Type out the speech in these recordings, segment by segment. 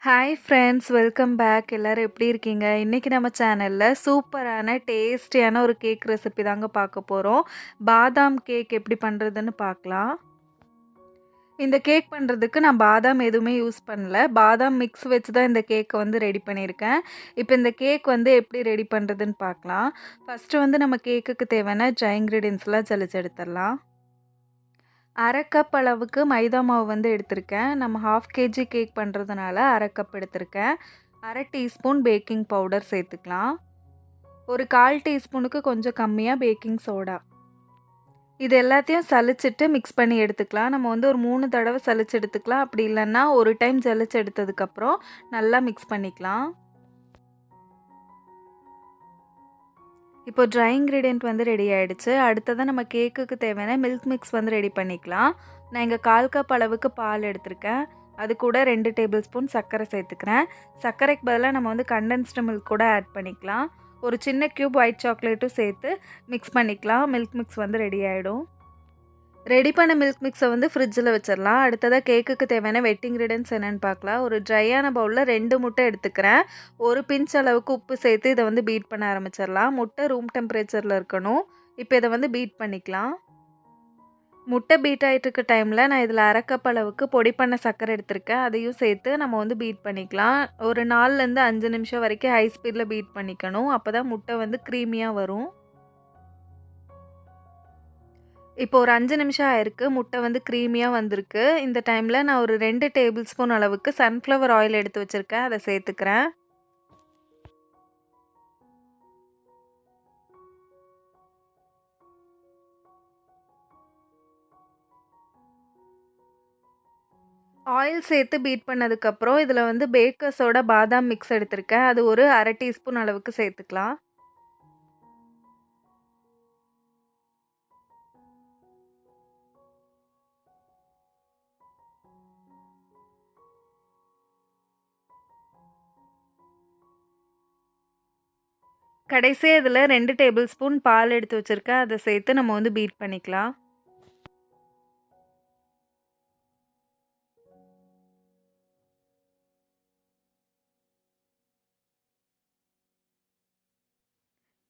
Hi friends, welcome back. எல்லாரும் எப்படி இருக்கீங்க? இன்னைக்கு நம்ம சேனல்ல சூப்பரான, டேஸ்டியான ஒரு கேக் ரெசிபி தாங்க பார்க்க போறோம். பாதாம் கேக் எப்படி பண்ணுறதுன்னு பார்க்கலாம். இந்த கேக் பண்ணுறதுக்கு நான் பாதாம் எதுவுமே யூஸ் பண்ணல. பாதாம் மிக்ஸ் வச்சு தான் இந்த கேக்கை வந்து ரெடி பண்ணியிருக்கேன். இப்போ இந்த கேக் வந்து எப்படி ரெடி பண்ணுறதுன்னு பார்க்கலாம். ஃபஸ்ட்டு வந்து நம்ம கேக்குக்கு தேவையான ட்ரை இன்க்ரீடியன்ஸ்லாம் ஜலிச்சு எடுத்துடலாம். 1/2 கப் அளவுக்கு மைதா மாவு வந்து எடுத்திருக்கேன். நம்ம 1/2 கேஜி கேக் பண்ணுறதுனால 1/2 கப் எடுத்திருக்கேன். 1/2 டீஸ்பூன் பேக்கிங் பவுடர் சேர்த்துக்கலாம். ஒரு 1/4 டீஸ்பூனுக்கு கொஞ்சம் கம்மியாக பேக்கிங் சோடா. இது எல்லாத்தையும் சலிச்சிட்டு மிக்ஸ் பண்ணி எடுத்துக்கலாம். நம்ம வந்து ஒரு 3 தடவை சலிச்சு எடுத்துக்கலாம். அப்படி இல்லைன்னா ஒரு டைம் ஜலிச்சு எடுத்ததுக்கப்புறம் நல்லா மிக்ஸ் பண்ணிக்கலாம். இப்போ ட்ரை இன்க்ரீடியன்ட் வந்து ரெடி ஆகிடுச்சு. அடுத்ததான் நம்ம கேக்குக்கு தேவையான மில்க் மிக்ஸ் வந்து ரெடி பண்ணிக்கலாம். நான் இங்கே 1/4 கப் அளவுக்கு பால் எடுத்திருக்கேன். அது கூட 2 டேபிள் ஸ்பூன் சர்க்கரை சேர்த்துக்கிறேன். சர்க்கரைக்கு பதிலாக நம்ம வந்து கண்டென்ஸ்டு மில்க் கூட ஆட் பண்ணிக்கலாம். ஒரு சின்ன க்யூப் ஒயிட் சாக்லேட்டும் சேர்த்து மிக்ஸ் பண்ணிக்கலாம். மில்க் மிக்ஸ் வந்து ரெடி ஆகிடும். ரெடி பண்ண மில்க் மிக்ஸை வந்து ஃப்ரிட்ஜில் வச்சிடலாம். அடுத்ததாக கேக்குக்கு தேவையான வெட் இன்க்ரீடியன்ட்ஸ் என்னென்னு பார்க்கலாம். ஒரு ட்ரையான பவுலில் 2 முட்டை எடுத்துக்கிறேன். ஒரு பிஞ்ச் அளவுக்கு உப்பு சேர்த்து இதை வந்து பீட் பண்ண ஆரம்பிச்சிடலாம். முட்டை ரூம் டெம்பரேச்சரில் இருக்கணும். இப்போ இதை வந்து பீட் பண்ணிக்கலாம். முட்டை பீட் ஆகிட்டு இருக்க டைமில் நான் இதில் 1/2 கப் அளவுக்கு பொடி பண்ண சர்க்கரை எடுத்திருக்கேன். அதையும் சேர்த்து நம்ம வந்து பீட் பண்ணிக்கலாம். ஒரு 4லேருந்து 5 நிமிஷம் வரைக்கும் ஹை ஸ்பீடில் பீட் பண்ணிக்கணும். அப்போ தான் முட்டை வந்து க்ரீமியாக வரும். இப்போ ஒரு 5 நிமிஷம் ஆயிருக்கு. முட்டை வந்து க்ரீமியாக வந்திருக்கு. இந்த டைமில் நான் ஒரு 2 டேபிள் ஸ்பூன் அளவுக்கு சன்ஃப்ளவர் ஆயில் எடுத்து வச்சுருக்கேன். அதை சேர்த்துக்கிறேன். ஆயில் சேர்த்து பீட் பண்ணதுக்கப்புறம் இதில் வந்து பேக்கர்ஸோட பாதாம் மிக்ஸ் எடுத்திருக்கேன். அது ஒரு 1/2 டீஸ்பூன் அளவுக்கு சேர்த்துக்கலாம். கடைசியாக இதில் 2 டேபிள் ஸ்பூன் பால் எடுத்து வச்சுருக்கேன். அதை சேர்த்து நம்ம வந்து பீட் பண்ணிக்கலாம்.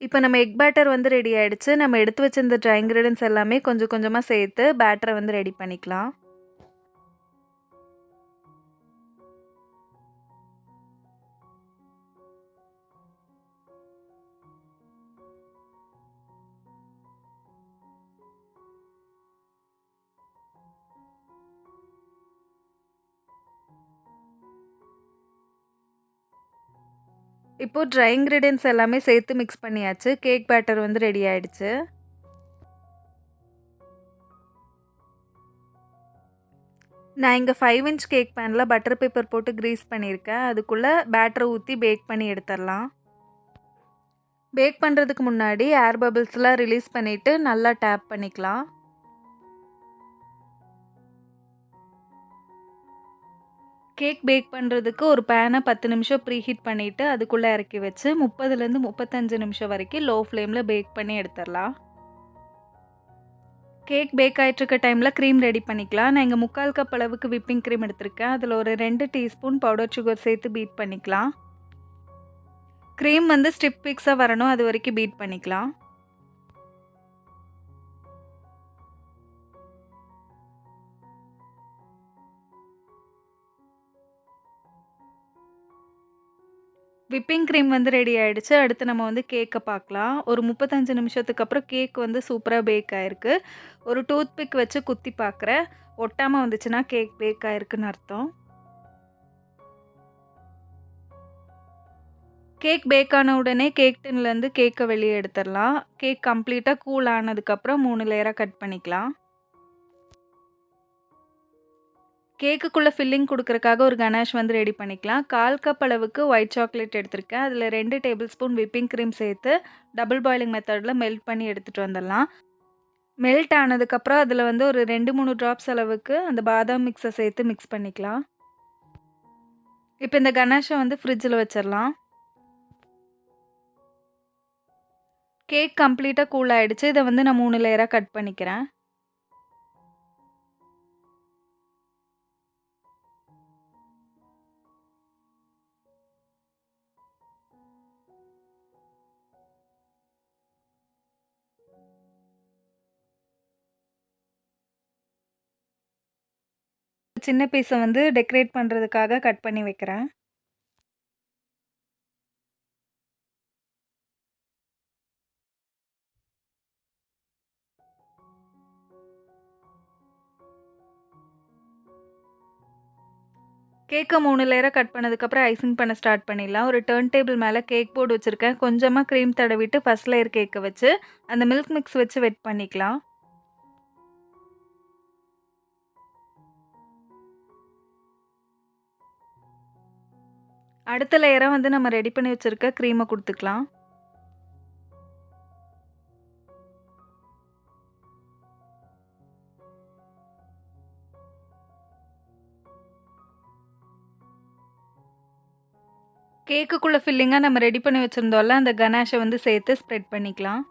இப்போ நம்ம எக் பேட்டர் வந்து ரெடி ஆகிடுச்சு. நம்ம எடுத்து வச்சிருந்த ட்ரை இன்க்ரீடியன்ட்ஸ் எல்லாமே கொஞ்சம் கொஞ்சமாக சேர்த்து பேட்டரை வந்து ரெடி பண்ணிக்கலாம். இப்போது ட்ரை இன்க்ரீடியன்ட்ஸ் எல்லாமே சேர்த்து மிக்ஸ் பண்ணியாச்சு. கேக் பேட்டர் வந்து ரெடி ஆகிடுச்சு. நான் இங்கே 5 இன்ச் கேக் பேனில் பட்டர் பேப்பர் போட்டு க்ரீஸ் பண்ணியிருக்கேன். அதுக்குள்ளே பேட்டரை ஊற்றி பேக் பண்ணி எடுத்துடலாம். பேக் பண்ணுறதுக்கு முன்னாடி ஏர் பபிள்ஸ்லாம் ரிலீஸ் பண்ணிவிட்டு நல்லா டேப் பண்ணிக்கலாம். கேக் பேக் பண்ணுறதுக்கு ஒரு பேனை 10 நிமிஷம் ப்ரீஹீட் பண்ணிவிட்டு அதுக்குள்ளே இறக்கி வச்சு 30லேருந்து 35 நிமிஷம் வரைக்கும் லோ ஃப்ளேமில் பேக் பண்ணி எடுத்துடலாம். கேக் பேக் ஆகிட்டுருக்க டைமில் க்ரீம் ரெடி பண்ணிக்கலாம். நான் இங்கே 3/4 கப் அளவுக்கு விப்பிங் க்ரீம் எடுத்திருக்கேன். அதில் ஒரு 2 டீஸ்பூன் பவுடர் சுகர் சேர்த்து பீட் பண்ணிக்கலாம். க்ரீம் வந்து ஸ்டிப் பிக்ஸாக வரணும், அது வரைக்கும் பீட் பண்ணிக்கலாம். விப்பிங் க்ரீம் வந்து ரெடி ஆகிடுச்சு. அடுத்து நம்ம வந்து கேக்கை பார்க்கலாம். ஒரு 35 நிமிஷத்துக்கு அப்புறம் கேக் வந்து சூப்பராக பேக் ஆகிருக்கு. ஒரு டூத் பிக் வச்சு குத்தி பார்க்குறேன். ஒட்டாமல் வந்துச்சுன்னா கேக் பேக் ஆகிருக்குன்னு அர்த்தம். கேக் பேக் ஆன உடனே கேக் டின்லேருந்து கேக்கை வெளியே எடுத்துடலாம். கேக் கம்ப்ளீட்டாக கூல் ஆனதுக்கப்புறம் 3 லேயராக கட் பண்ணிக்கலாம். கேக்குக்குள்ளே ஃபில்லிங் கொடுக்கறக்காக ஒரு கனாஷ் வந்து ரெடி பண்ணிக்கலாம். 1/4 கப் அளவுக்கு ஒயிட் சாக்லேட் எடுத்திருக்கேன். அதில் 2 டேபிள் ஸ்பூன் விப்பிங் க்ரீம் சேர்த்து டபுள் பாயிலிங் மெத்தடில் மெல்ட் பண்ணி எடுத்துகிட்டு வந்துடலாம். மெல்ட் ஆனதுக்கப்புறம் அதில் வந்து ஒரு 2-3 ட்ராப்ஸ் அளவுக்கு அந்த பாதாம் மிக்ஸை சேர்த்து மிக்ஸ் பண்ணிக்கலாம். இப்போ இந்த கனாஷை வந்து ஃப்ரிட்ஜில் வச்சிடலாம். கேக் கம்ப்ளீட்டாக கூல் ஆகிடுச்சு. இதை வந்து நான் 3 லேயராக கட் பண்ணிக்கிறேன். சின்ன பீஸ வந்து டெக்கரேட் பண்றதுக்காக கட் பண்ணி வைக்கிறேன். கேக்க 3 லேயரா கட் பண்ணதுக்கப்புறம் ஐசிங் பண்ண ஸ்டார்ட் பண்ணிடலாம். ஒரு டர்ன் டேபிள் மேல கேக் போர்டு வச்சிருக்கேன். கொஞ்சமா க்ரீம் தடவிட்டு ஃபர்ஸ்ட் லேயர் கேக்க வச்சு, அந்த மில்க் மிக்ஸ் வச்சு வெட் பண்ணிக்கலாம். அடுத்த லேயரா வந்து நம்ம ரெடி பண்ணி வச்சிருக்க க்ரீம குடுத்துக்கலாம். கேக்குக்குள்ள ஃபில்லிங்கா நம்ம ரெடி பண்ணி வச்சிருந்தோம்ல, அந்த கனாஷ வந்து சேர்த்து ஸ்ப்ரெட் பண்ணிக்கலாம்.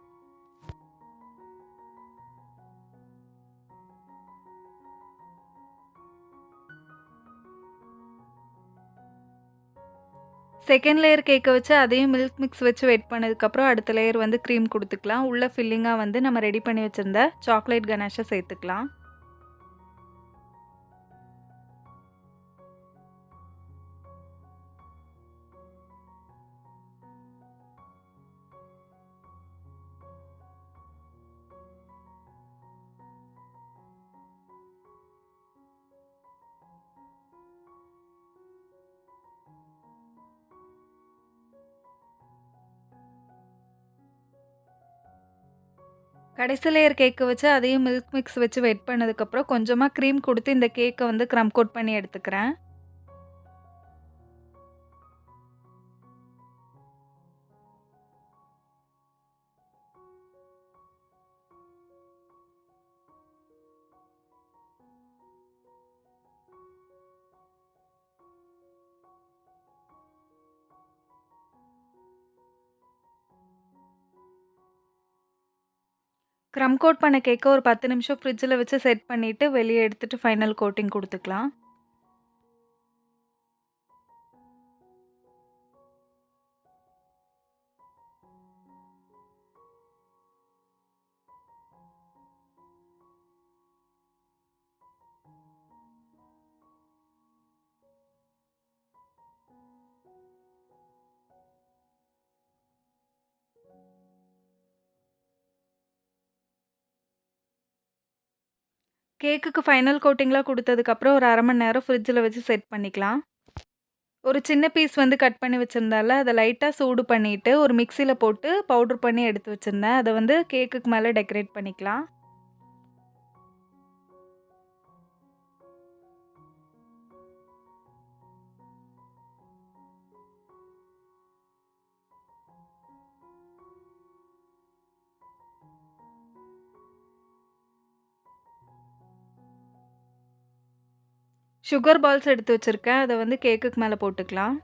செகண்ட் லேயர் கேக்க வச்சு அதையும் மில்க் மிக்ஸ் வச்சு வெட் பண்ணதுக்கப்புறம் அடுத்த லேயர் வந்து க்ரீம் குடுத்துக்கலாம். உள்ள ஃபில்லிங்கா வந்து நம்ம ரெடி பண்ணி வச்சிருந்த சாக்லேட் கனாஷ சேர்த்துக்கலாம். கடைசி லேயர் கேக்க வச்சு அதையும் மில்க் மிக்ஸ் வச்சு வெட் பண்ணதுக்கப்புறம் கொஞ்சமா க்ரீம் குடுத்து இந்த கேக்க வந்து க்ரம் கோட் பண்ணி எடுத்துக்கிறேன். க்ரம் கோட் பண்ண கேக்க ஒரு 10 நிமிஷம் ஃப்ரிட்ஜில வச்சு செட் பண்ணிட்டு வெளிய எடுத்துட்டு ஃபைனல் கோட்டிங் குடுத்துக்கலாம். கேக்குக்கு ஃபைனல் கோட்டிங்லாம் குடுத்ததுக்கப்புறம் ஒரு 1/2 மணி நேரம் ஃப்ரிட்ஜில வச்சு செட் பண்ணிக்கலாம். ஒரு சின்ன பீஸ் வந்து கட் பண்ணி வச்சிருந்தால, அத லைட்டா சூடு பண்ணிட்டு, ஒரு மிக்ஸில போட்டு பவுடர் பண்ணி எடுத்து வச்சிருந்தேன். அத வந்து கேக்குக்கு மேல டெக்கரேட் பண்ணிக்கலாம். சுகர் பால்ஸ் எடுத்து வச்சிருக்கேன். அத வந்து கேக்குக்கு மேல போட்டுக்கலாம்.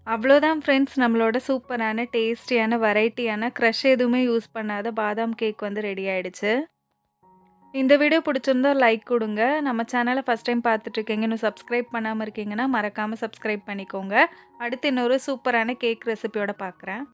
அவ்வளோதான் ஃப்ரெண்ட்ஸ், நம்மளோட சூப்பரான, டேஸ்டியான, வெரைட்டியான, க்ரஷ் எதுவுமே யூஸ் பண்ணாத பாதாம் கேக் வந்து ரெடி ஆயிடுச்சு. இந்த வீடியோ பிடிச்சிருந்தா லைக் குடுங்க. நம்ம சேனல ஃபர்ஸ்ட் டைம் பார்த்துட்டு இருக்கீங்க, இன்னும் சப்ஸ்கிரைப் பண்ணாம இருக்கீங்கன்னா, மறக்காம சப்ஸ்கிரைப் பண்ணிக்கோங்க. அடுத்து இன்னொரு சூப்பரான கேக் ரெசிபியோட பார்க்குறேன்.